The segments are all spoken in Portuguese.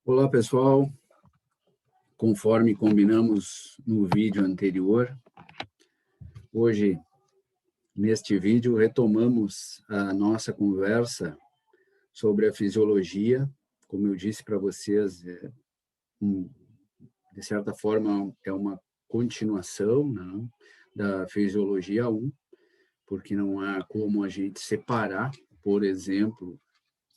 Olá, pessoal. Conforme combinamos no vídeo anterior, hoje, neste vídeo, retomamos a nossa conversa sobre a fisiologia. Como eu disse para vocês, de certa forma, é uma continuação, né, da fisiologia 1, porque não há como a gente separar, por exemplo,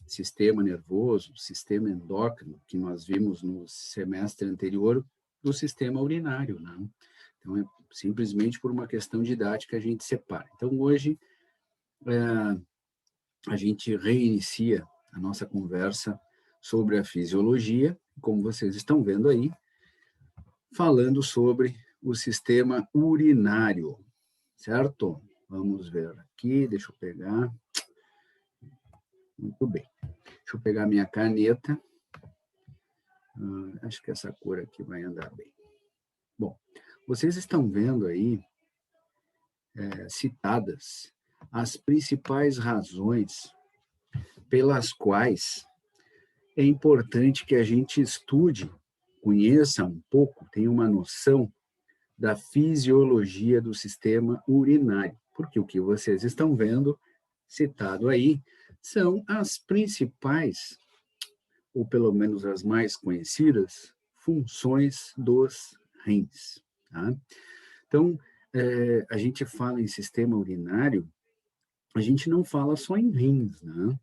sistema nervoso, sistema endócrino, que nós vimos no semestre anterior, do sistema urinário, né? Então, é simplesmente por uma questão didática a gente separa. Então, hoje, a gente reinicia a nossa conversa sobre a fisiologia, como vocês estão vendo aí, falando sobre o sistema urinário, certo? Vamos ver aqui, deixa eu pegar. Muito bem. Deixa eu pegar minha caneta. Acho que essa cor aqui vai andar bem. Bom, vocês estão vendo aí citadas as principais razões pelas quais é importante que a gente estude, conheça um pouco, tenha uma noção da fisiologia do sistema urinário. Porque o que vocês estão vendo citado aí são as principais, ou pelo menos as mais conhecidas, funções dos rins. Tá? Então, a gente fala em sistema urinário, a gente não fala só em rins, né?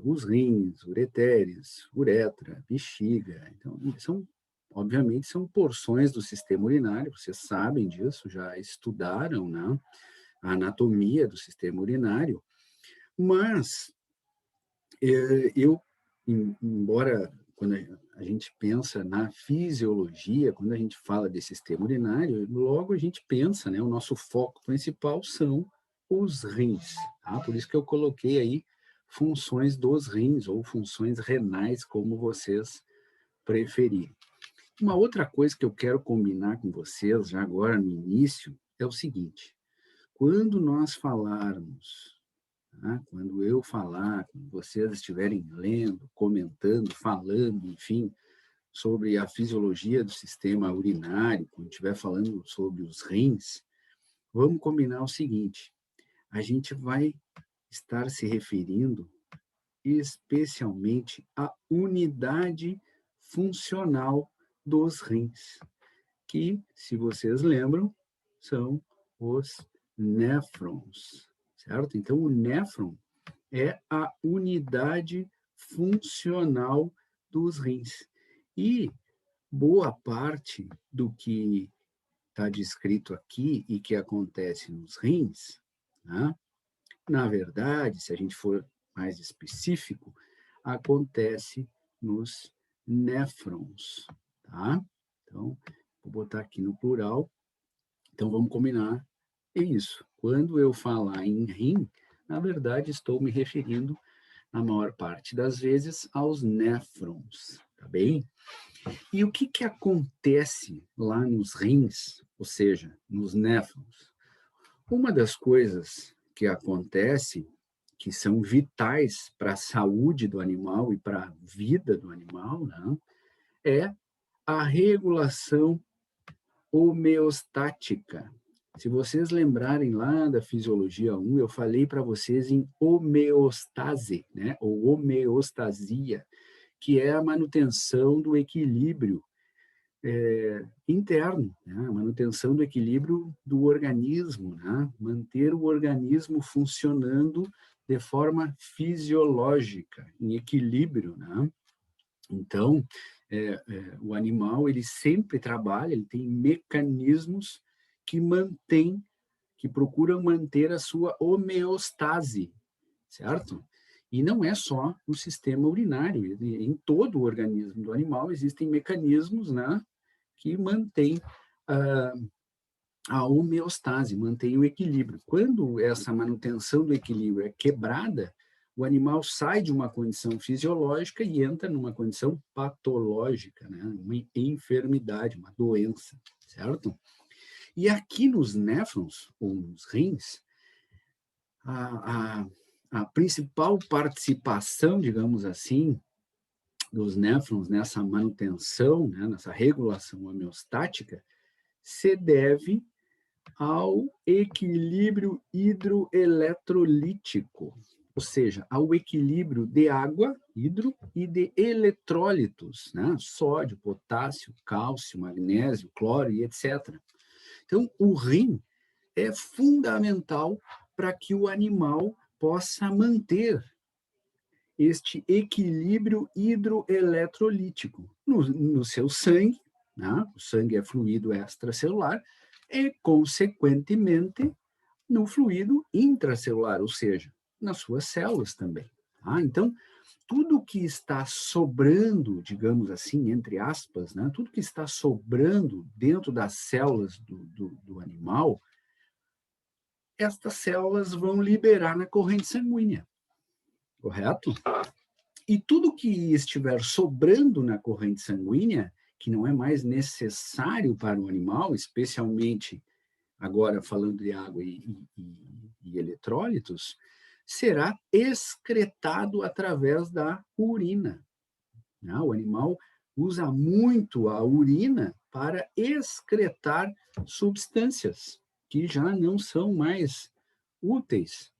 Os rins, ureteres, uretra, bexiga, então, obviamente, são porções do sistema urinário, vocês sabem disso, já estudaram, né? A anatomia do sistema urinário, mas embora quando a gente pensa na fisiologia, quando a gente fala de sistema urinário, logo a gente pensa, né, o nosso foco principal são os rins, tá? Por isso que eu coloquei aí funções dos rins, ou funções renais, como vocês preferirem. Uma outra coisa que eu quero combinar com vocês, já agora no início, é o seguinte: quando nós falarmos, tá? Quando eu falar, quando vocês estiverem lendo, comentando, falando, enfim, sobre a fisiologia do sistema urinário, quando estiver falando sobre os rins, vamos combinar o seguinte: a gente vai estar se referindo especialmente à unidade funcional dos rins, que, se vocês lembram, são os néfrons, certo? Então, o néfron é a unidade funcional dos rins. E boa parte do que está descrito aqui e que acontece nos rins, né, na verdade, se a gente for mais específico, acontece nos néfrons, tá? Então, vou botar aqui no plural. Então, vamos combinar. É isso. Quando eu falar em rim, na verdade, estou me referindo, na maior parte das vezes, aos néfrons, tá bem? E o que que acontece lá nos rins, ou seja, nos néfrons? Uma das coisas que acontece, que são vitais para a saúde do animal e para a vida do animal, né, é a regulação homeostática. Se vocês lembrarem lá da Fisiologia 1, eu falei para vocês em homeostase, né, ou homeostasia, que é a manutenção do equilíbrio interno, né, a manutenção do equilíbrio do organismo, né, manter o organismo funcionando de forma fisiológica, em equilíbrio, né? Então, o animal, ele sempre trabalha, ele tem mecanismos que mantêm, que procuram manter a sua homeostase, certo? E não é só no sistema urinário, em todo o organismo do animal existem mecanismos, né, que mantêm a homeostase, mantém o equilíbrio. Quando essa manutenção do equilíbrio é quebrada, o animal sai de uma condição fisiológica e entra numa condição patológica, né? Uma enfermidade, uma doença, certo? E aqui nos néfrons, ou nos rins, a, a principal participação, digamos assim, dos néfrons nessa manutenção, né, nessa regulação homeostática, se deve ao equilíbrio hidroeletrolítico, ou seja, ao equilíbrio de água, hidro, e de eletrólitos, né? Sódio, potássio, cálcio, magnésio, cloro e etc. Então, o rim é fundamental para que o animal possa manter este equilíbrio hidroeletrolítico no seu sangue, né? O sangue é fluido extracelular, e, consequentemente, no fluido intracelular, ou seja, nas suas células também. Tá? Então, tudo que está sobrando, digamos assim, entre aspas, né? Tudo que está sobrando dentro das células do animal, estas células vão liberar na corrente sanguínea, correto? E tudo que estiver sobrando na corrente sanguínea, que não é mais necessário para o animal, especialmente agora falando de água e eletrólitos, será excretado através da urina. O animal usa muito a urina para excretar substâncias que já não são mais úteis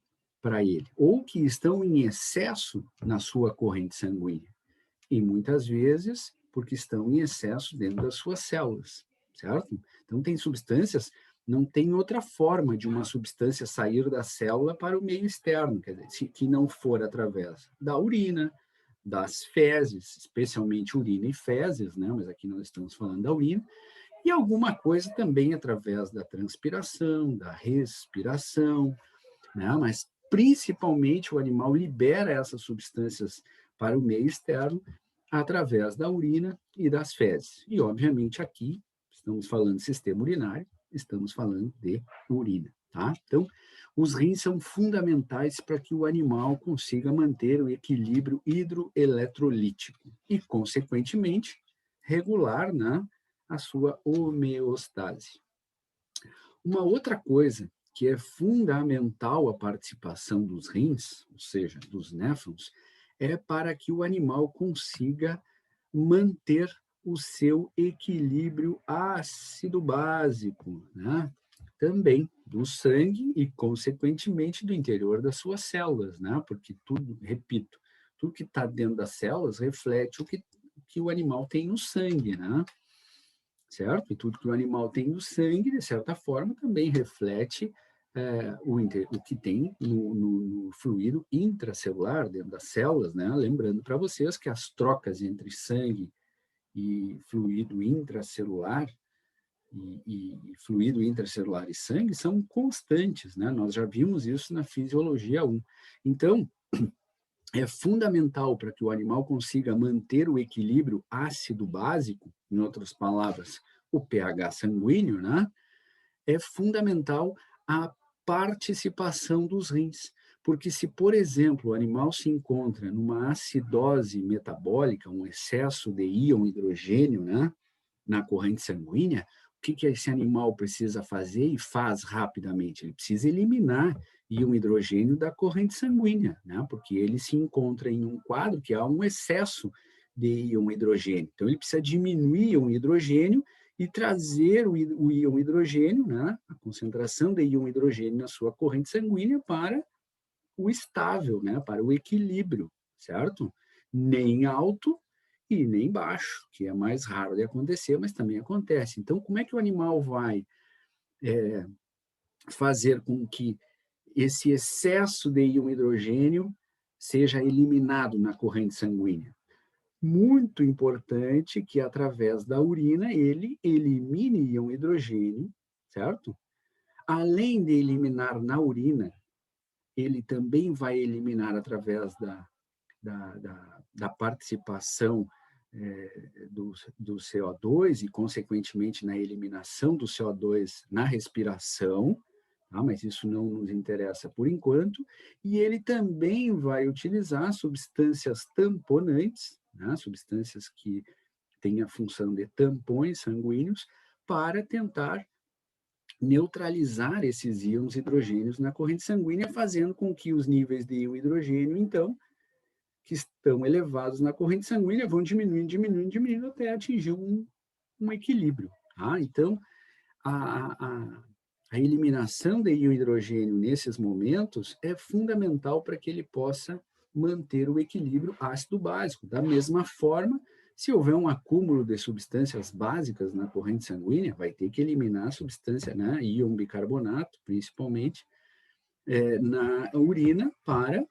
para ele, ou que estão em excesso na sua corrente sanguínea. E muitas vezes porque estão em excesso dentro das suas células, certo? Então, tem substâncias, não tem outra forma de uma substância sair da célula para o meio externo, quer dizer, que não for através da urina, das fezes, especialmente urina e fezes, né? Mas aqui nós estamos falando da urina, e alguma coisa também através da transpiração, da respiração, né? Mas principalmente o animal libera essas substâncias para o meio externo através da urina e das fezes. E, obviamente, aqui estamos falando de sistema urinário, estamos falando de urina, tá? Então, os rins são fundamentais para que o animal consiga manter o equilíbrio hidroeletrolítico e, consequentemente, regular, né, a sua homeostase. Uma outra coisa que é fundamental a participação dos rins, ou seja, dos néfrons, é para que o animal consiga manter o seu equilíbrio ácido-básico, né? Também do sangue e, consequentemente, do interior das suas células, né? Porque tudo, repito, tudo que está dentro das células reflete que o animal tem no sangue, né? Certo? E tudo que o animal tem no sangue, de certa forma, também reflete o que tem no fluido intracelular, dentro das células, né? Lembrando para vocês que as trocas entre sangue e fluido intracelular e fluido intracelular e sangue são constantes, né? Nós já vimos isso na fisiologia 1. Então, é fundamental para que o animal consiga manter o equilíbrio ácido-básico, em outras palavras, o pH sanguíneo, né? É fundamental a participação dos rins. Porque se, por exemplo, o animal se encontra numa acidose metabólica, um excesso de íon hidrogênio, né, na corrente sanguínea, o que esse animal precisa fazer e faz rapidamente? Ele precisa eliminar íon hidrogênio da corrente sanguínea, né, porque ele se encontra em um quadro que há um excesso de íon hidrogênio. Então, ele precisa diminuir o hidrogênio e trazer o íon hidrogênio, né, a concentração de íon hidrogênio na sua corrente sanguínea para o estável, né, para o equilíbrio, certo? Nem alto e nem baixo, que é mais raro de acontecer, mas também acontece. Então, como é que o animal vai fazer com que esse excesso de íon hidrogênio seja eliminado na corrente sanguínea? Muito importante que, através da urina, ele elimine íon hidrogênio, certo? Além de eliminar na urina, ele também vai eliminar através da participação do CO2 e, consequentemente, na eliminação do CO2 na respiração, tá? Mas isso não nos interessa por enquanto, e ele também vai utilizar substâncias tamponantes, né? Substâncias que têm a função de tampões sanguíneos, para tentar neutralizar esses íons hidrogênios na corrente sanguínea, fazendo com que os níveis de íon hidrogênio, então, que estão elevados na corrente sanguínea vão diminuindo, diminuindo, diminuindo até atingir um equilíbrio. Tá? Então, a eliminação de hidrogênio nesses momentos é fundamental para que ele possa manter o equilíbrio ácido básico. Da mesma forma, se houver um acúmulo de substâncias básicas na corrente sanguínea, vai ter que eliminar a substância, né, íon bicarbonato, principalmente, na urina, para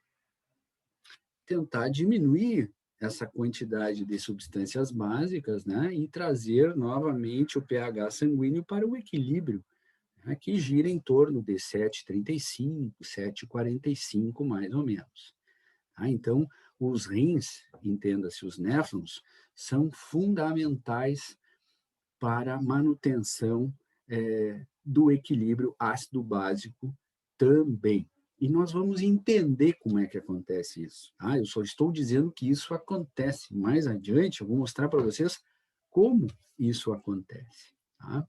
tentar diminuir essa quantidade de substâncias básicas, né, e trazer novamente o pH sanguíneo para o equilíbrio, né, que gira em torno de 7,35, 7,45, mais ou menos. Tá? Então, os rins, entenda-se, os néfrons, são fundamentais para a manutenção do equilíbrio ácido-básico também. E nós vamos entender como é que acontece isso. Tá? Eu só estou dizendo que isso acontece. Mais adiante, eu vou mostrar para vocês como isso acontece. Tá?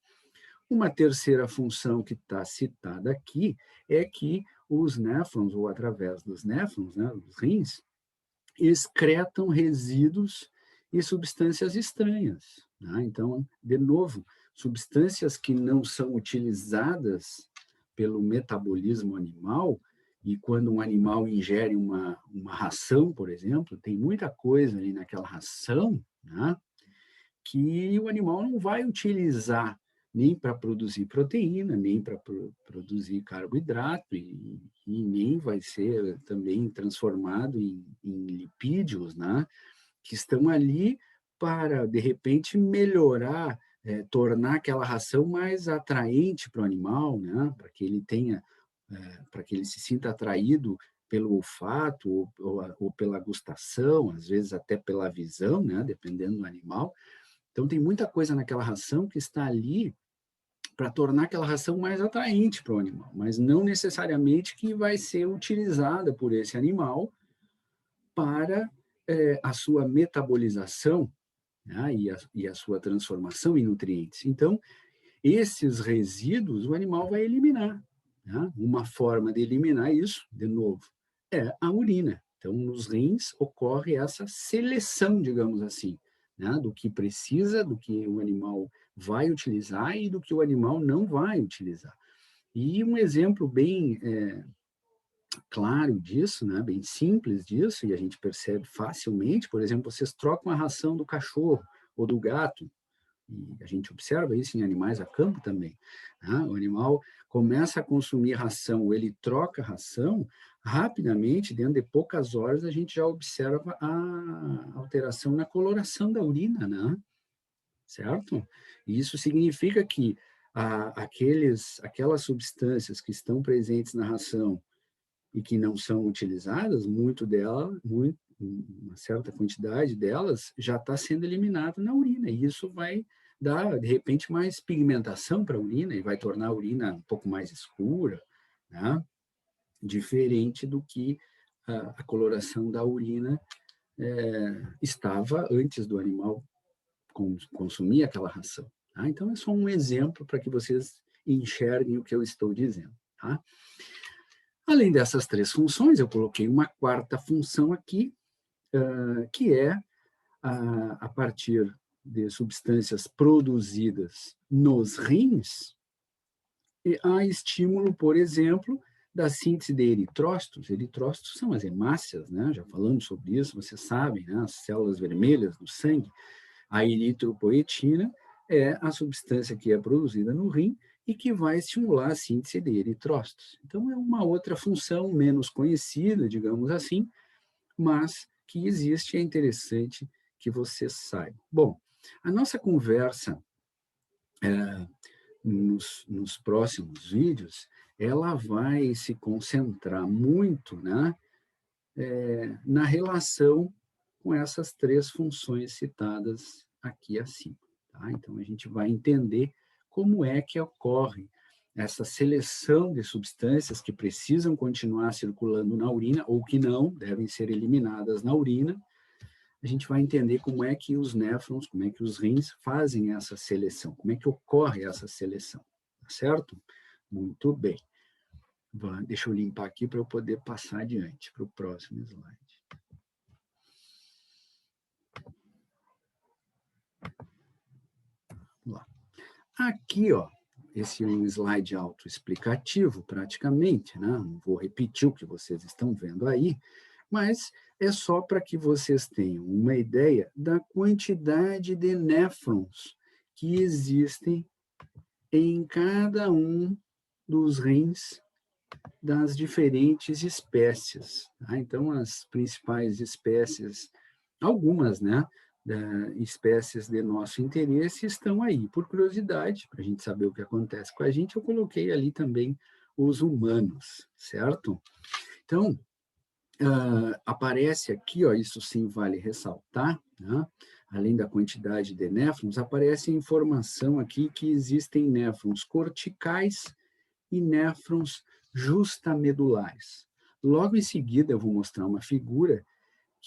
Uma terceira função que está citada aqui é que os néfrons, ou através dos néfrons, né, os rins, excretam resíduos e substâncias estranhas. Né? Então, de novo, substâncias que não são utilizadas pelo metabolismo animal, e quando um animal ingere uma ração, por exemplo, tem muita coisa ali naquela ração, né, que o animal não vai utilizar nem para produzir proteína, nem para produzir carboidrato, e nem vai ser também transformado em lipídios, né? Que estão ali para, de repente, melhorar, tornar aquela ração mais atraente para o animal, né? Para que ele tenha, para que ele se sinta atraído pelo olfato ou pela gustação, às vezes até pela visão, né? Dependendo do animal. Então, tem muita coisa naquela ração que está ali para tornar aquela ração mais atraente para o animal, mas não necessariamente que vai ser utilizada por esse animal para a sua metabolização, né, e a sua transformação em nutrientes. Então, esses resíduos o animal vai eliminar. Né? Uma forma de eliminar isso, de novo, é a urina. Então, nos rins ocorre essa seleção, digamos assim, né, do que precisa, do que o animal vai utilizar e do que o animal não vai utilizar. E um exemplo bem claro disso, né, bem simples disso, e a gente percebe facilmente, por exemplo, vocês trocam a ração do cachorro ou do gato, e a gente observa isso em animais a campo também. Né? O animal começa a consumir ração, ele troca a ração, rapidamente, dentro de poucas horas, a gente já observa a alteração na coloração da urina, né? Certo? E isso significa que aquelas substâncias que estão presentes na ração e que não são utilizadas, uma certa quantidade delas já está sendo eliminada na urina, e isso vai dar, de repente, mais pigmentação para a urina, e vai tornar a urina um pouco mais escura, né? Diferente do que a coloração da urina estava antes do animal consumir aquela ração. Tá? Então, é só um exemplo para que vocês enxerguem o que eu estou dizendo. Tá? Além dessas três funções, eu coloquei uma quarta função aqui, que é, a partir de substâncias produzidas nos rins, e há estímulo, por exemplo, da síntese de eritrócitos. Eritrócitos são as hemácias, né? Já falamos sobre isso, vocês sabem, né? As células vermelhas do sangue. A eritropoetina é a substância que é produzida no rim e que vai estimular a síntese de eritrócitos. Então, é uma outra função menos conhecida, digamos assim, mas que existe, é interessante que você saiba. Bom, a nossa conversa nos próximos vídeos, ela vai se concentrar muito, né, na relação com essas três funções citadas aqui acima. Tá? Então, a gente vai entender como é que ocorre essa seleção de substâncias que precisam continuar circulando na urina ou que não, devem ser eliminadas na urina. A gente vai entender como é que os néfrons, como é que os rins fazem essa seleção, como é que ocorre essa seleção, tá certo? Muito bem. Deixa eu limpar aqui para eu poder passar adiante para o próximo slide. Aqui, ó, esse é um slide autoexplicativo, praticamente, né? Não vou repetir o que vocês estão vendo aí, mas é só para que vocês tenham uma ideia da quantidade de néfrons que existem em cada um dos rins das diferentes espécies. Tá? Então, as principais espécies, algumas, né, espécies de nosso interesse estão aí. Por curiosidade, para a gente saber o que acontece com a gente, eu coloquei ali também os humanos, certo? Então, aparece aqui, ó, isso sim vale ressaltar, né? Além da quantidade de néfrons, aparece a informação aqui que existem néfrons corticais e néfrons justamedulares. Logo em seguida, eu vou mostrar uma figura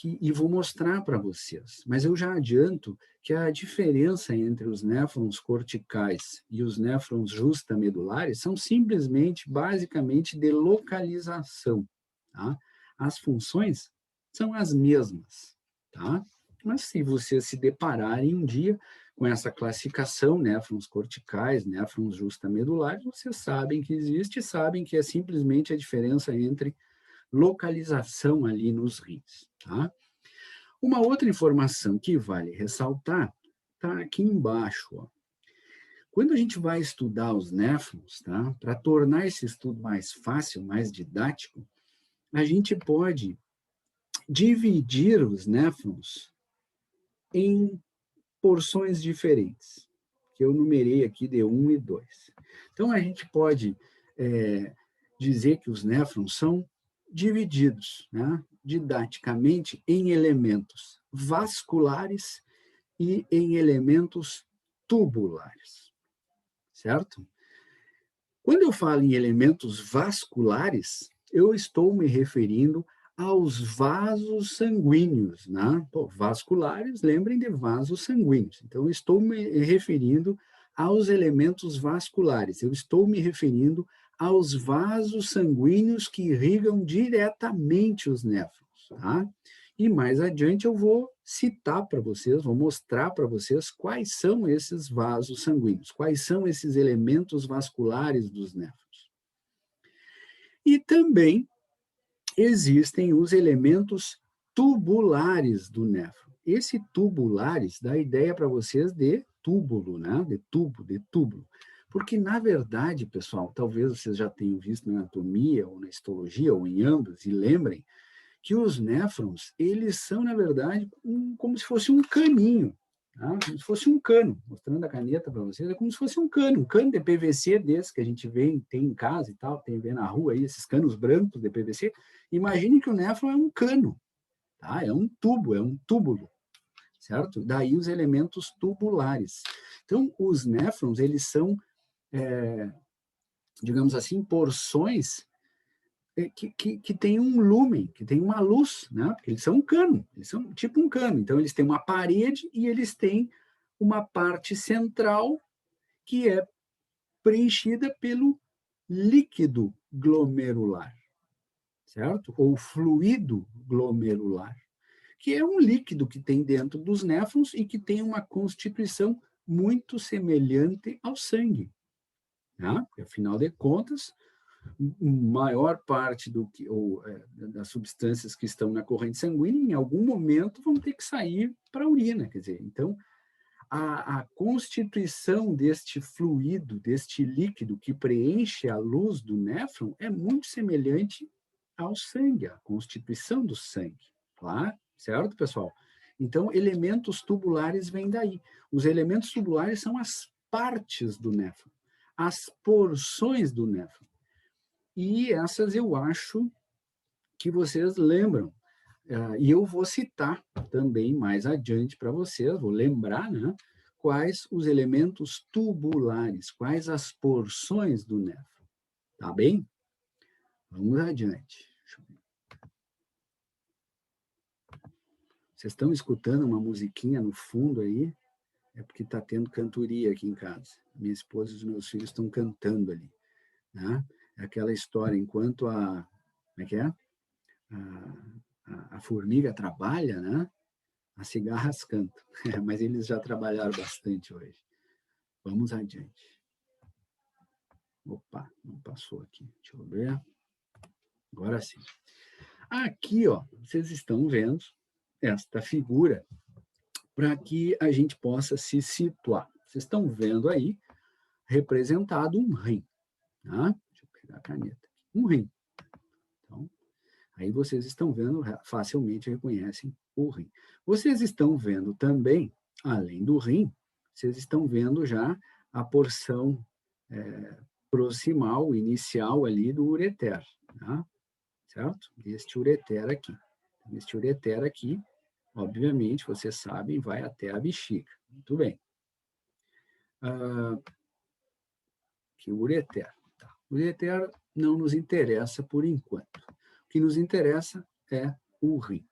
e vou mostrar para vocês, mas eu já adianto que a diferença entre os néfrons corticais e os néfrons justamedulares são simplesmente, basicamente, de localização, tá? As funções são as mesmas, tá? Mas se vocês se depararem um dia com essa classificação, néfrons corticais, néfrons justamedulares, vocês sabem que existe, sabem que é simplesmente a diferença entre localização ali nos rins. Tá? Uma outra informação que vale ressaltar está aqui embaixo. Ó. Quando a gente vai estudar os néfrons, tá? Para tornar esse estudo mais fácil, mais didático, a gente pode dividir os néfrons em porções diferentes, que eu numerei aqui de 1 e 2. Então, a gente pode dizer que os néfrons são divididos, né, didaticamente, em elementos vasculares e em elementos tubulares, certo? Quando eu falo em elementos vasculares, eu estou me referindo aos vasos sanguíneos, né? Pô, vasculares, lembrem de vasos sanguíneos. Então, eu estou me referindo aos elementos vasculares. Eu estou me referindo aos vasos sanguíneos que irrigam diretamente os néfrons, tá? E mais adiante eu vou citar para vocês, vou mostrar para vocês quais são esses vasos sanguíneos, quais são esses elementos vasculares dos néfrons. E também existem os elementos tubulares do néfron. Esse tubulares dá ideia para vocês de túbulo, né? De tubo, de túbulo. Porque, na verdade, pessoal, talvez vocês já tenham visto na anatomia, ou na histologia, ou em ambas, e lembrem que os néfrons, eles são, na verdade, como se fosse um caninho, tá? Como se fosse um cano, mostrando a caneta para vocês, é como se fosse um cano de PVC desse que a gente vê, tem em casa e tal, vê na rua aí, esses canos brancos de PVC. Imagine que o néfron é um cano, tá? É um tubo, é um túbulo, certo? Daí os elementos tubulares. Então, os néfrons, eles são, digamos assim, porções que tem um lumen, que tem uma luz, né? Porque eles são um cano, eles são tipo um cano. Então, eles têm uma parede e eles têm uma parte central que é preenchida pelo líquido glomerular, certo? Ou fluido glomerular, que é um líquido que tem dentro dos néfrons e que tem uma constituição muito semelhante ao sangue, né? Porque, afinal de contas, maior parte das substâncias que estão na corrente sanguínea, em algum momento, vão ter que sair para a urina. Quer dizer, então, a constituição deste fluido, deste líquido que preenche a luz do néfron é muito semelhante ao sangue, à constituição do sangue. Tá? Certo, pessoal? Então, elementos tubulares vêm daí. Os elementos tubulares são as partes do néfron, as porções do néfron. E essas eu acho que vocês lembram. E eu vou citar também mais adiante para vocês, vou lembrar, né, quais os elementos tubulares, quais as porções do néfron. Tá bem? Vamos adiante. Vocês estão escutando uma musiquinha no fundo aí? É porque está tendo cantoria aqui em casa. Minha esposa e os meus filhos estão cantando ali. Né? É aquela história, enquanto como é que é? A formiga trabalha, né? As cigarras cantam. Mas eles já trabalharam bastante hoje. Vamos adiante. Opa, não passou aqui. Deixa eu ver. Agora sim. Aqui, ó, vocês estão vendo esta figura para que a gente possa se situar. Vocês estão vendo aí representado um rim. Tá? Deixa eu pegar a caneta. Um rim. Então, aí vocês estão vendo, facilmente reconhecem o rim. Vocês estão vendo também, além do rim, vocês estão vendo já a porção proximal, inicial ali do ureter, tá? Certo? Este ureter aqui. Este ureter aqui, obviamente, vocês sabem, vai até a bexiga. Muito bem. Aqui o ureter. Tá. O ureter não nos interessa por enquanto. O que nos interessa é o rim.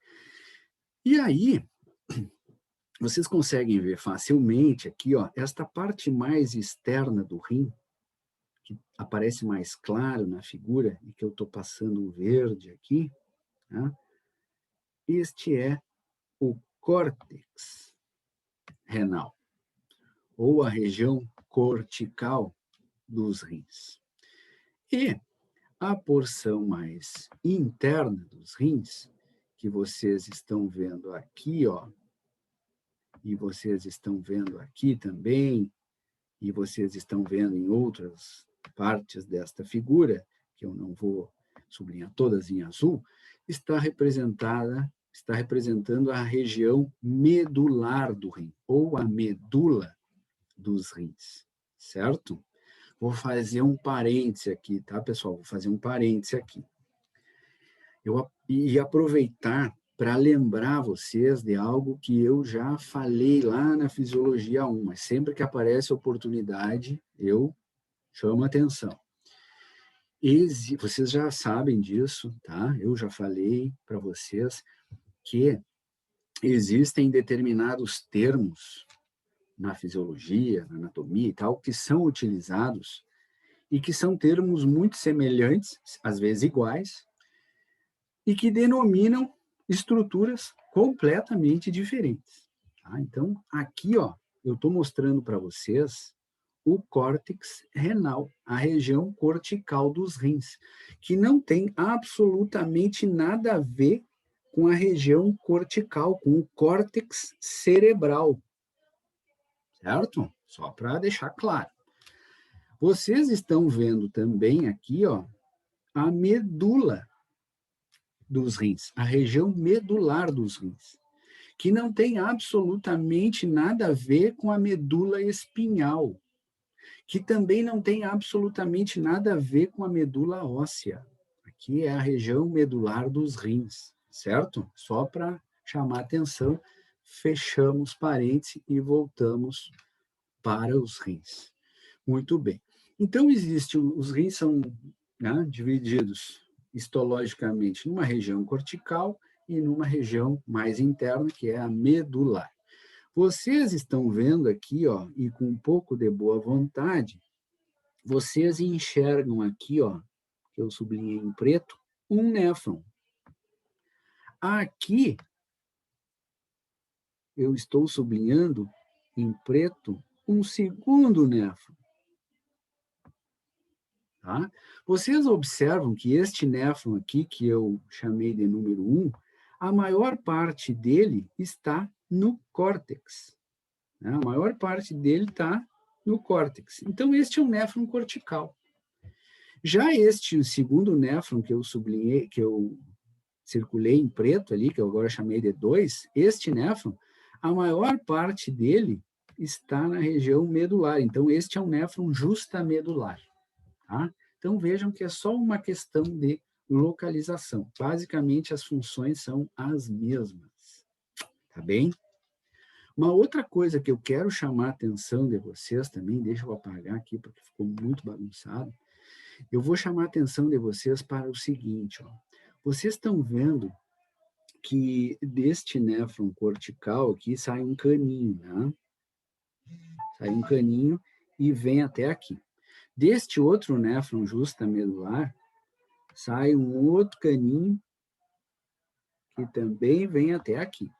E aí, vocês conseguem ver facilmente aqui, ó, esta parte mais externa do rim, que aparece mais claro na figura, e que eu estou passando o verde aqui, tá? Este é o córtex renal, ou a região cortical dos rins. E a porção mais interna dos rins, que vocês estão vendo aqui, ó, e vocês estão vendo aqui também, e vocês estão vendo em outras partes desta figura, que eu não vou sublinhar todas em azul, está representando a região medular do rim, ou a medula dos rins, certo? Vou fazer um parêntese aqui, tá, pessoal? Vou fazer um parêntese aqui. Eu ia aproveitar para lembrar vocês de algo que eu já falei lá na Fisiologia 1, mas sempre que aparece oportunidade, eu chamo a atenção. Vocês já sabem disso, tá? Eu já falei para vocês que existem determinados termos na fisiologia, na anatomia e tal, que são utilizados e que são termos muito semelhantes, às vezes iguais, e que denominam estruturas completamente diferentes. Tá? Então, aqui, ó, eu estou mostrando para vocês o córtex renal, a região cortical dos rins, que não tem absolutamente nada a ver com a região cortical, com o córtex cerebral. Certo? Só para deixar claro. Vocês estão vendo também aqui, ó, a medula dos rins, a região medular dos rins, que não tem absolutamente nada a ver com a medula espinhal, que também não tem absolutamente nada a ver com a medula óssea. Aqui é a região medular dos rins, certo? Só para chamar atenção, fechamos parênteses e voltamos para os rins. Muito bem. Então, os rins são, né, divididos histologicamente numa região cortical e numa região mais interna, que é a medular. Vocês estão vendo aqui, ó, e com um pouco de boa vontade, vocês enxergam aqui, ó, que eu sublinhei em preto, um néfron. Aqui, eu estou sublinhando em preto um segundo néfron. Tá? Vocês observam que este néfron aqui, que eu chamei de número 1, a maior parte dele está no córtex. Né? A maior parte dele está no córtex. Então, este é um néfron cortical. Já este segundo néfron que eu sublinhei, que eu circulei em preto ali, que eu agora chamei de 2, este néfron, a maior parte dele está na região medular. Então, este é um néfron justamedular. Tá? Então, vejam que é só uma questão de localização. Basicamente, as funções são as mesmas. Tá bem? Uma outra coisa que eu quero chamar a atenção de vocês também, deixa eu apagar aqui porque ficou muito bagunçado. Eu vou chamar a atenção de vocês para o seguinte, ó. Vocês estão vendo que deste néfron cortical aqui sai um caninho, né? Sai um caninho e vem até aqui. Deste outro néfron justamedular, sai um outro caninho que também vem até aqui.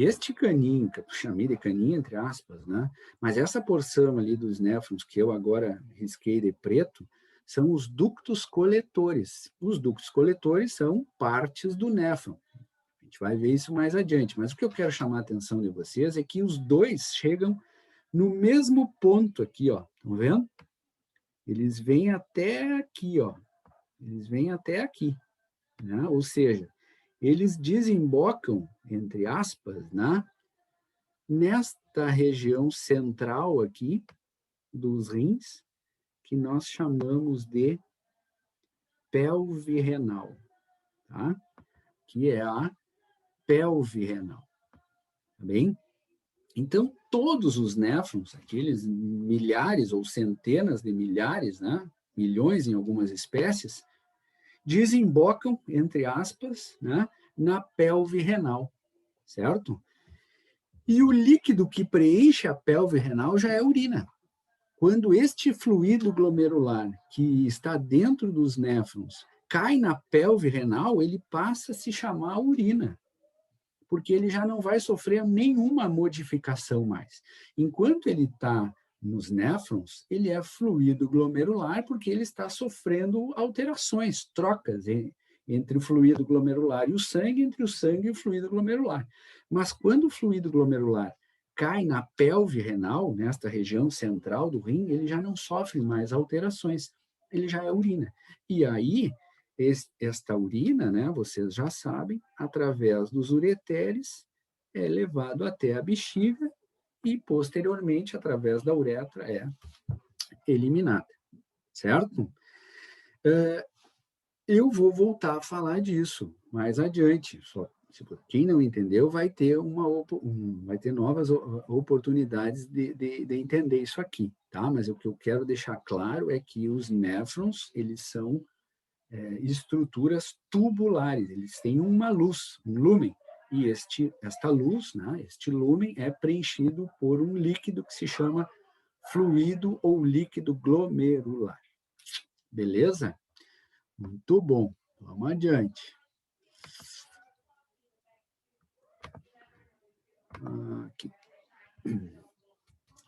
Este caninho, que eu chamei de caninho entre aspas, né? Mas essa porção ali dos néfrons, que eu agora risquei de preto, são os ductos coletores. Os ductos coletores são partes do néfron. A gente vai ver isso mais adiante, mas o que eu quero chamar a atenção de vocês é que os dois chegam no mesmo ponto aqui, ó. Estão vendo? Eles vêm até aqui, ó. Eles vêm até aqui, né? Ou seja, eles desembocam, entre aspas, né? Nesta região central aqui dos rins, que nós chamamos de pelve renal, tá? Que é a pelve renal, tá bem? Então, todos os néfrons, aqueles milhares ou centenas de milhares, né? Milhões em algumas espécies, desembocam, entre aspas, né? Na pelve renal, certo? E o líquido que preenche a pelve renal já é a urina. Quando este fluido glomerular que está dentro dos néfrons cai na pelve renal, ele passa a se chamar urina, porque ele já não vai sofrer nenhuma modificação mais. Enquanto ele está nos néfrons, ele é fluido glomerular porque ele está sofrendo alterações, trocas entre o fluido glomerular e o sangue, entre o sangue e o fluido glomerular. Mas quando o fluido glomerular cai na pelve renal, nesta região central do rim, ele já não sofre mais alterações, ele já é urina. E aí, esta urina, né, vocês já sabem, através dos ureteres, é levado até a bexiga e, posteriormente, através da uretra, é eliminada, certo? Eu vou voltar a falar disso mais adiante. Só, quem não entendeu vai ter, vai ter novas oportunidades de entender isso aqui, tá? Mas o que eu quero deixar claro é que os néfrons, eles são estruturas tubulares, eles têm uma luz, um lúmen, e esta luz, né, este lúmen é preenchido por um líquido que se chama fluido ou líquido glomerular. Beleza? Muito bom. Vamos adiante. Aqui.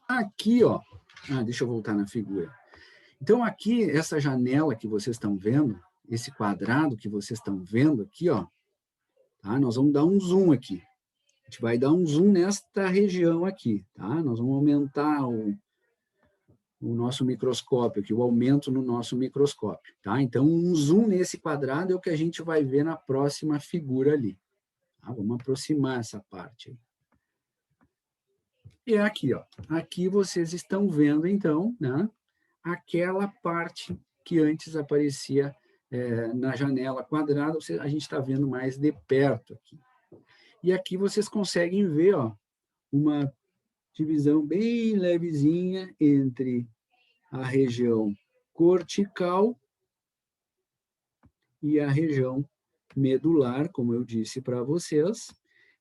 Aqui, ó. Deixa eu voltar na figura. Então, aqui, essa janela que vocês estão vendo, esse quadrado que vocês estão vendo aqui, ó, tá? Nós vamos dar um zoom aqui. A gente vai dar um zoom nesta região aqui, tá? Nós vamos aumentar o nosso microscópio aqui, o aumento no nosso microscópio, tá? Então, um zoom nesse quadrado é o que a gente vai ver na próxima figura ali. Tá? Vamos aproximar essa parte aí. E é aqui, ó. Aqui vocês estão vendo, então, né, aquela parte que antes aparecia na janela quadrada, a gente está vendo mais de perto aqui. E aqui vocês conseguem ver, ó, uma divisão bem levezinha entre a região cortical e a região medular, como eu disse para vocês,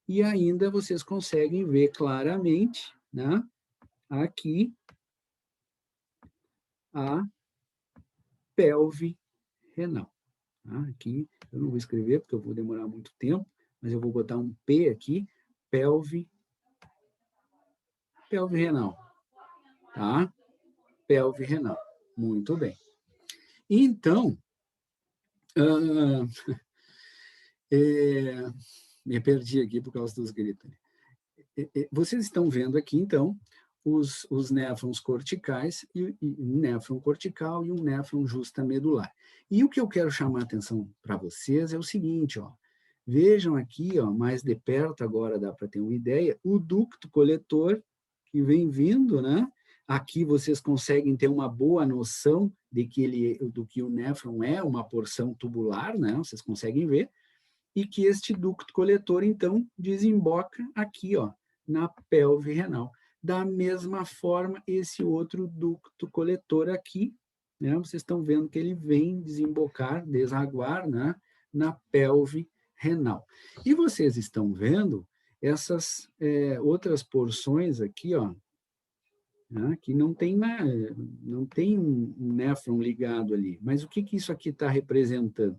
e ainda vocês conseguem ver claramente, né, aqui a pelve renal. Tá? Aqui eu não vou escrever porque eu vou demorar muito tempo, mas eu vou botar um P aqui, pelve renal, tá? Pelve renal. Muito bem. Então, me perdi aqui por causa dos gritos. Vocês estão vendo aqui, então, os néfrons corticais, e um néfron cortical e um néfron justa medular. E o que eu quero chamar a atenção para vocês é o seguinte, ó, vejam aqui, ó, mais de perto agora dá para ter uma ideia, o ducto coletor que vem vindo, né? Aqui vocês conseguem ter uma boa noção do que o néfron é, uma porção tubular, né? Vocês conseguem ver, e que este ducto coletor, então, desemboca aqui, ó, na pelve renal. Da mesma forma, esse outro ducto coletor aqui, né, vocês estão vendo que ele vem desembocar, desaguar, né, na pelve renal. E vocês estão vendo essas outras porções aqui, ó, né, que não tem um néfron ligado ali. Mas o que isso aqui está representando?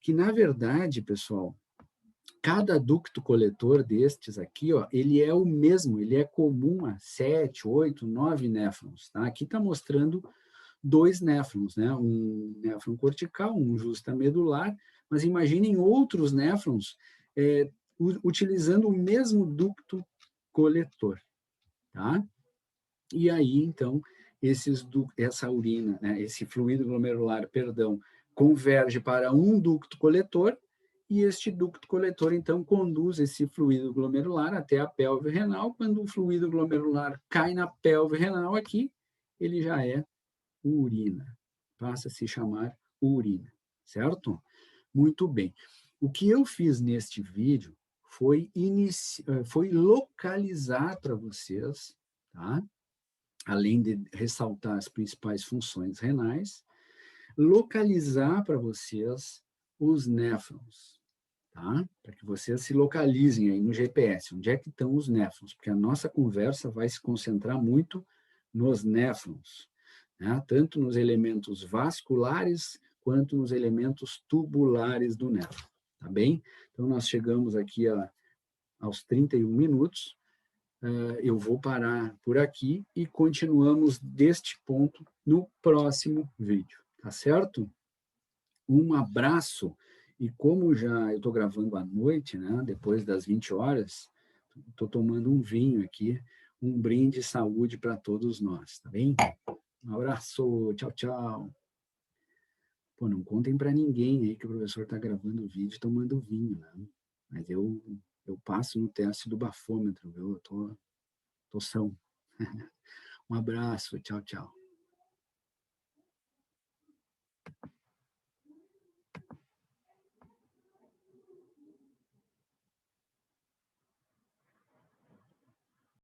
Que, na verdade, pessoal, Cada ducto coletor destes aqui, ó, ele é o mesmo, ele é comum a 7, 8, 9 néfrons. Tá? Aqui está mostrando 2 néfrons, né? Um néfron cortical, um justamedular, mas imaginem outros néfrons utilizando o mesmo ducto coletor. Tá? E aí, então, essa urina, né, esse fluido glomerular, perdão, converge para um ducto coletor, e este ducto coletor, então, conduz esse fluido glomerular até a pelve renal. Quando o fluido glomerular cai na pelve renal aqui, ele já é urina. Passa a se chamar urina, certo? Muito bem. O que eu fiz neste vídeo foi localizar para vocês, tá? Além de ressaltar as principais funções renais, localizar para vocês os néfrons, tá? Para que vocês se localizem aí no GPS, onde é que estão os néfrons, porque a nossa conversa vai se concentrar muito nos néfrons, né? Tanto nos elementos vasculares quanto nos elementos tubulares do néfron, tá bem? Então, nós chegamos aqui aos 31 minutos, eu vou parar por aqui e continuamos deste ponto no próximo vídeo, tá certo? Um abraço, e como já eu estou gravando à noite, né, depois das 20 horas, estou tomando um vinho aqui, um brinde de saúde para todos nós, tá bem? Um abraço, tchau, tchau. Pô, não contem para ninguém aí que o professor está gravando o vídeo tomando vinho, né? Mas eu passo no teste do bafômetro, viu? Eu tô são. Um abraço, tchau, tchau.